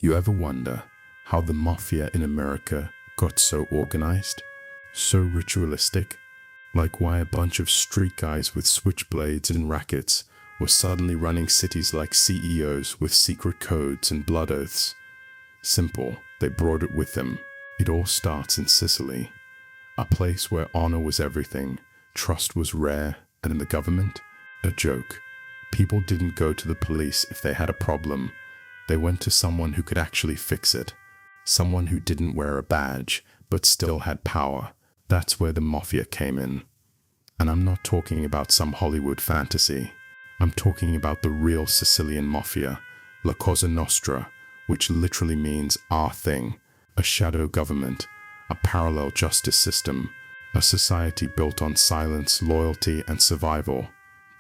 You ever wonder how the Mafia in America got so organized, so ritualistic? Like why a bunch of street guys with switchblades and rackets were suddenly running cities like CEOs with secret codes and blood oaths? Simple, they brought it with them. It all starts in Sicily, a place where honor was everything, trust was rare, and in the government, a joke. People didn't go to the police if they had a problem. They went to someone who could actually fix it. Someone who didn't wear a badge, but still had power. That's where the Mafia came in. And I'm not talking about some Hollywood fantasy. I'm talking about the real Sicilian Mafia, La Cosa Nostra, which literally means our thing, a shadow government, a parallel justice system, a society built on silence, loyalty, and survival.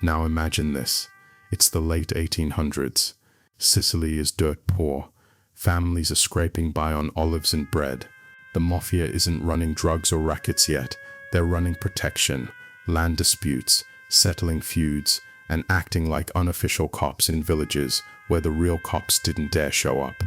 Now imagine this. It's the late 1800s. Sicily is dirt poor. Families are scraping by on olives and bread. The Mafia isn't running drugs or rackets yet. They're running protection, land disputes, settling feuds, and acting like unofficial cops in villages where the real cops didn't dare show up.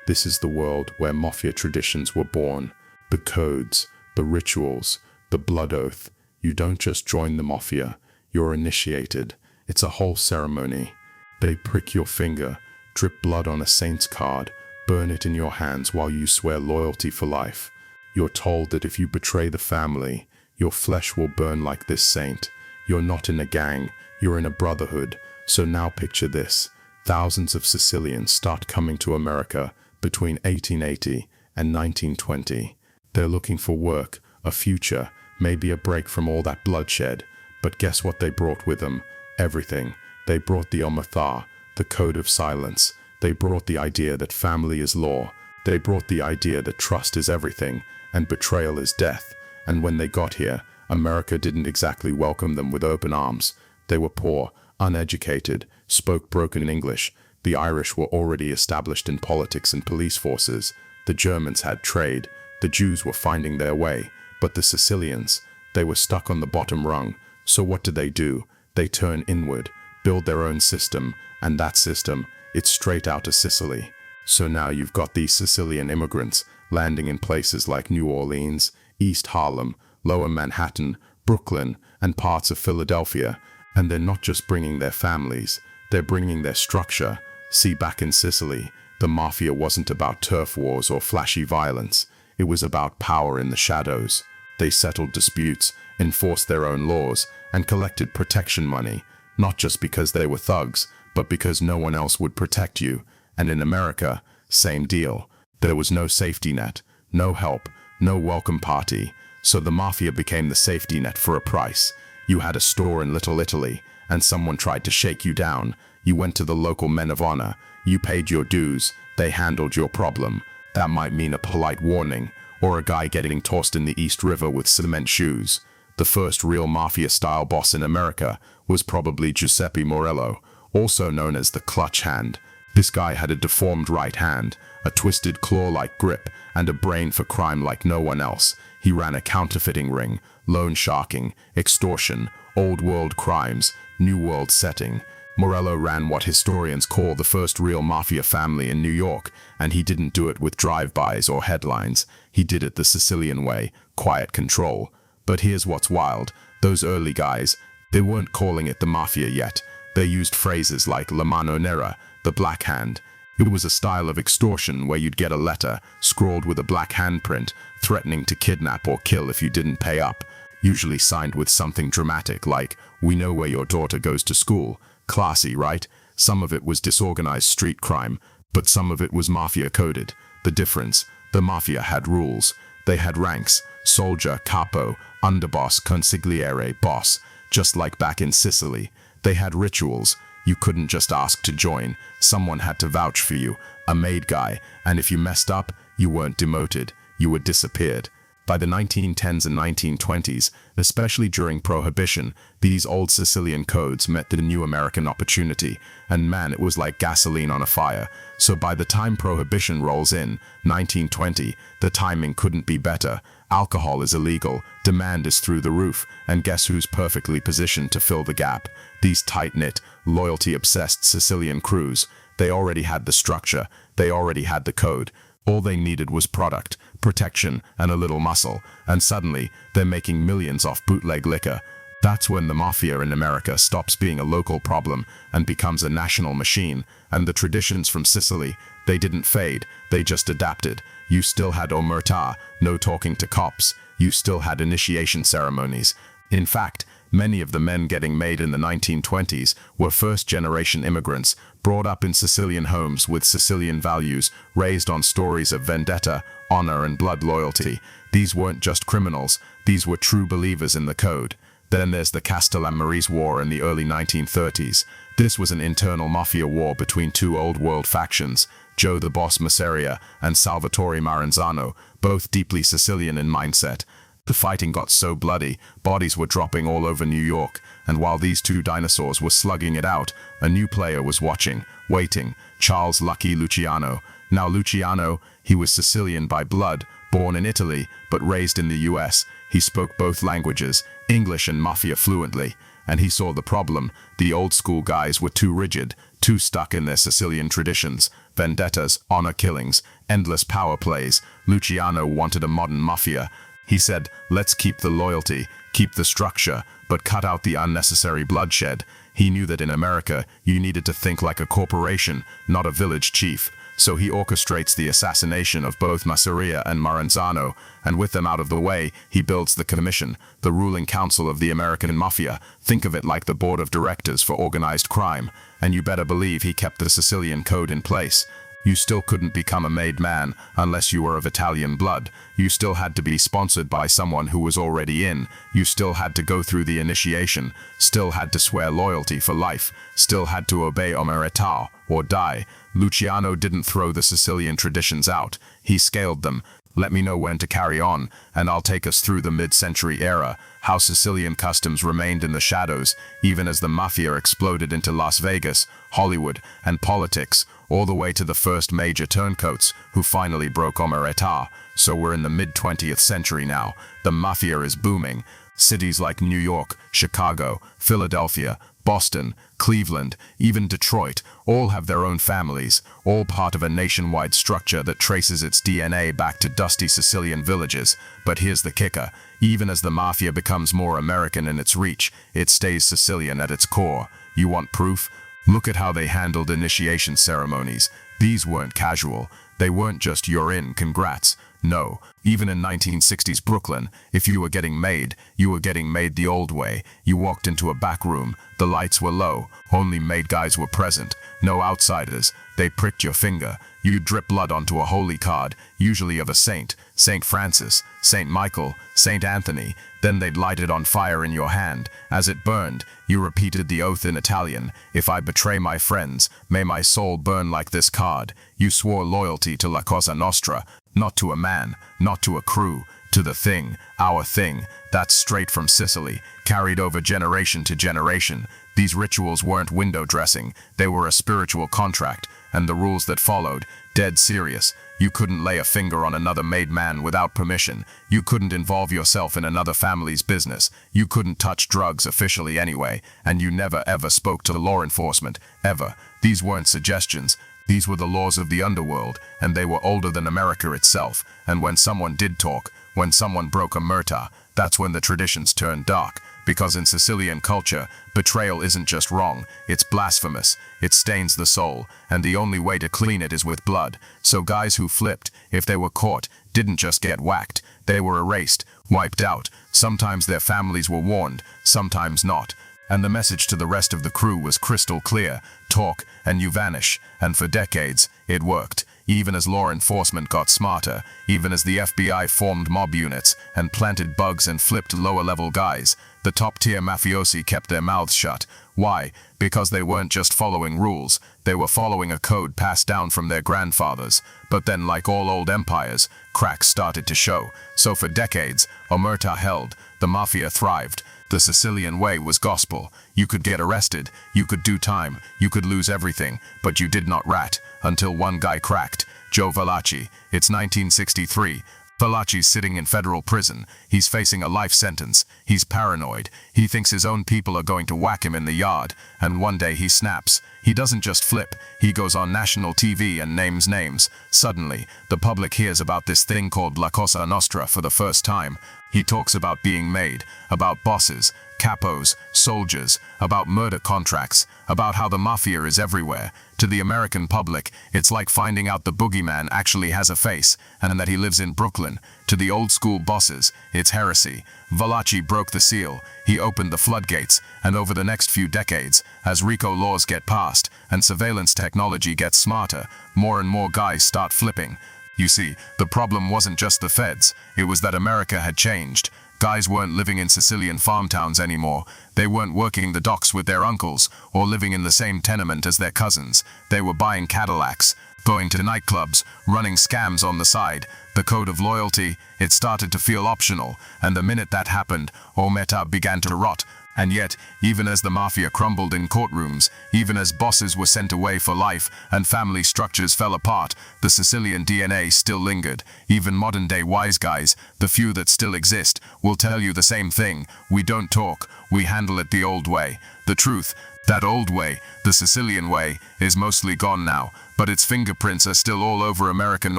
This is the world where Mafia traditions were born. The codes, the rituals, the blood oath. You don't just join the Mafia, you're initiated. It's a whole ceremony. They prick your finger, drip blood on a saint's card, burn it in your hands while you swear loyalty for life. You're told that if you betray the family, your flesh will burn like this saint. You're not in a gang, you're in a brotherhood. So now picture this. Thousands of Sicilians start coming to America between 1880 and 1920. They're looking for work, a future, maybe a break from all that bloodshed. But guess what they brought with them? Everything. They brought the omertà, the code of silence. They brought the idea that family is law. They brought the idea that trust is everything and betrayal is death. And when they got here, America didn't exactly welcome them with open arms. They were poor, uneducated, spoke broken English. The Irish were already established in politics and police forces. The Germans had trade. The Jews were finding their way. But the Sicilians, they were stuck on the bottom rung. So what do? They turn inward, build their own system, and that system, it's straight out of Sicily. So now you've got these Sicilian immigrants landing in places like New Orleans, East Harlem, Lower Manhattan, Brooklyn, and parts of Philadelphia. And they're not just bringing their families, they're bringing their structure. See, back in Sicily, the Mafia wasn't about turf wars or flashy violence. It was about power in the shadows. They settled disputes, enforced their own laws, and collected protection money, not just because they were thugs, but because no one else would protect you. And in America, same deal. There was no safety net, no help, no welcome party. So the Mafia became the safety net for a price. You had a store in Little Italy, and someone tried to shake you down. You went to the local men of honor. You paid your dues. They handled your problem. That might mean a polite warning, or a guy getting tossed in the East River with cement shoes. The first real Mafia-style boss in America was probably Giuseppe Morello, also known as the Clutch Hand. This guy had a deformed right hand, a twisted claw-like grip, and a brain for crime like no one else. He ran a counterfeiting ring, loan sharking, extortion, old-world crimes, new-world setting. Morello ran what historians call the first real Mafia family in New York, and he didn't do it with drive-bys or headlines. He did it the Sicilian way, quiet control. But here's what's wild. Those early guys, they weren't calling it the Mafia yet. They used phrases like La Mano Nera, the black hand. It was a style of extortion where you'd get a letter, scrawled with a black handprint, threatening to kidnap or kill if you didn't pay up. Usually signed with something dramatic like, "We know where your daughter goes to school." Classy, right? Some of it was disorganized street crime, but some of it was Mafia coded. The difference, the Mafia had rules. They had ranks: soldier, capo, underboss, consigliere, boss. Just like back in Sicily, they had rituals. You couldn't just ask to join. Someone had to vouch for you, a made guy, and if you messed up, you weren't demoted, you were disappeared. By the 1910s and 1920s, especially during Prohibition, these old Sicilian codes met the new American opportunity, and man, it was like gasoline on a fire. So by the time Prohibition rolls in, 1920, the timing couldn't be better. Alcohol is illegal, demand is through the roof, and guess who's perfectly positioned to fill the gap? These tight-knit, loyalty-obsessed Sicilian crews. They already had the structure. They already had the code. All they needed was product, protection, and a little muscle. And suddenly, they're making millions off bootleg liquor. That's when the mafia in America stops being a local problem and becomes a national machine. And the traditions from Sicily, they didn't fade, they just adapted. You still had omerta, no talking to cops. You still had initiation ceremonies. In fact, many of the men getting made in the 1920s were first-generation immigrants, brought up in Sicilian homes with Sicilian values, raised on stories of vendetta, honor, and blood loyalty. These weren't just criminals, these were true believers in the code. Then there's the Castellammarese War in the early 1930s. This was an internal mafia war between two old-world factions, Joe the Boss Masseria and Salvatore Maranzano, both deeply Sicilian in mindset. The fighting got so bloody, bodies were dropping all over New York, and while these two dinosaurs were slugging it out, a new player was watching, waiting, Charles Lucky Luciano. Now Luciano, he was Sicilian by blood, born in Italy, but raised in the US. He spoke both languages, English and Mafia fluently, and he saw the problem. The old-school guys were too rigid, too stuck in their Sicilian traditions. Vendettas, honor killings, endless power plays. Luciano wanted a modern mafia. He said, let's keep the loyalty, keep the structure, but cut out the unnecessary bloodshed. He knew that in America, you needed to think like a corporation, not a village chief. So he orchestrates the assassination of both Masseria and Maranzano, and with them out of the way, he builds the commission, the ruling council of the American Mafia. Think of it like the board of directors for organized crime. And you better believe he kept the Sicilian code in place. You still couldn't become a made man unless you were of Italian blood. You still had to be sponsored by someone who was already in. You still had to go through the initiation, still had to swear loyalty for life, still had to obey omerta or die. Luciano didn't throw the Sicilian traditions out. He scaled them. Let me know when to carry on, and I'll take us through the mid-century era, how Sicilian customs remained in the shadows, even as the mafia exploded into Las Vegas, Hollywood, and politics, all the way to the first major turncoats, who finally broke omerta. So we're in the mid-20th century now. The mafia is booming. Cities like New York, Chicago, Philadelphia, Boston, Cleveland, even Detroit, all have their own families, all part of a nationwide structure that traces its DNA back to dusty Sicilian villages. But here's the kicker. Even as the mafia becomes more American in its reach, it stays Sicilian at its core. You want proof? Look at how they handled initiation ceremonies. These weren't casual. They weren't just "you're in, congrats." No, even in 1960s Brooklyn, if you were getting made, you were getting made the old way. You walked into a back room, the lights were low, only made guys were present, no outsiders. They pricked your finger. You'd drip blood onto a holy card, usually of a saint, St. Francis, St. Michael, St. Anthony. Then they'd light it on fire in your hand. As it burned, you repeated the oath in Italian. If I betray my friends, may my soul burn like this card. You swore loyalty to La Cosa Nostra, not to a man, not to a crew, to the thing, our thing. That's straight from Sicily, carried over generation to generation. These rituals weren't window dressing, they were a spiritual contract, and the rules that followed, dead serious. You couldn't lay a finger on another made man without permission. You couldn't involve yourself in another family's business. You couldn't touch drugs officially anyway, and you never ever spoke to law enforcement, ever. These weren't suggestions. These were the laws of the underworld, and they were older than America itself. And when someone did talk, when someone broke omerta, that's when the traditions turned dark. Because in Sicilian culture, betrayal isn't just wrong, it's blasphemous. It stains the soul, and the only way to clean it is with blood. So guys who flipped, if they were caught, didn't just get whacked. They were erased, wiped out. Sometimes their families were warned, sometimes not. And the message to the rest of the crew was crystal clear: talk and you vanish. And for decades, it worked. Even as law enforcement got smarter, even as the FBI formed mob units and planted bugs and flipped lower-level guys, the top-tier mafiosi kept their mouths shut. Why? Because they weren't just following rules, they were following a code passed down from their grandfathers. But then, like all old empires, cracks started to show. So for decades, omerta held, the mafia thrived. The Sicilian way was gospel. You could get arrested, you could do time, you could lose everything, but you did not rat, until one guy cracked. Joe Valachi. It's 1963. Valachi's sitting in federal prison. He's facing a life sentence. He's paranoid. He thinks his own people are going to whack him in the yard. And one day he snaps. He doesn't just flip, he goes on national TV and names names. Suddenly, the public hears about this thing called La Cosa Nostra for the first time. He talks about being made, about bosses, capos, soldiers, about murder contracts, about how the mafia is everywhere. To the American public, it's like finding out the boogeyman actually has a face, and that he lives in Brooklyn. To the old-school bosses, it's heresy. Valachi broke the seal, he opened the floodgates, and over the next few decades, as RICO laws get passed, and surveillance technology gets smarter, more and more guys start flipping. You see, the problem wasn't just the feds, it was that America had changed. Guys weren't living in Sicilian farm towns anymore. They weren't working the docks with their uncles, or living in the same tenement as their cousins. They were buying Cadillacs, going to nightclubs, running scams on the side. The code of loyalty, it started to feel optional, and the minute that happened, Omerta began to rot. And yet, even as the mafia crumbled in courtrooms, even as bosses were sent away for life and family structures fell apart, the Sicilian DNA still lingered. Even modern-day wise guys, the few that still exist, will tell you the same thing. We don't talk, we handle it the old way. The truth, that old way, the Sicilian way, is mostly gone now, but its fingerprints are still all over American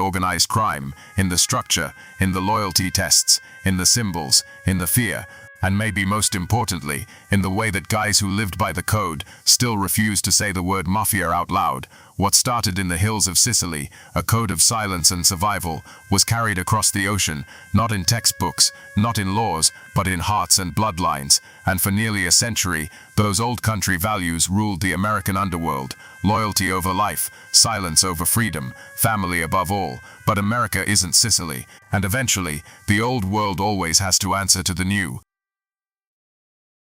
organized crime, in the structure, in the loyalty tests, in the symbols, in the fear, and maybe most importantly, in the way that guys who lived by the code still refuse to say the word mafia out loud. What started in the hills of Sicily, a code of silence and survival, was carried across the ocean, not in textbooks, not in laws, but in hearts and bloodlines. And for nearly a century, those old country values ruled the American underworld. Loyalty over life, silence over freedom, family above all. But America isn't Sicily, and eventually, the old world always has to answer to the new.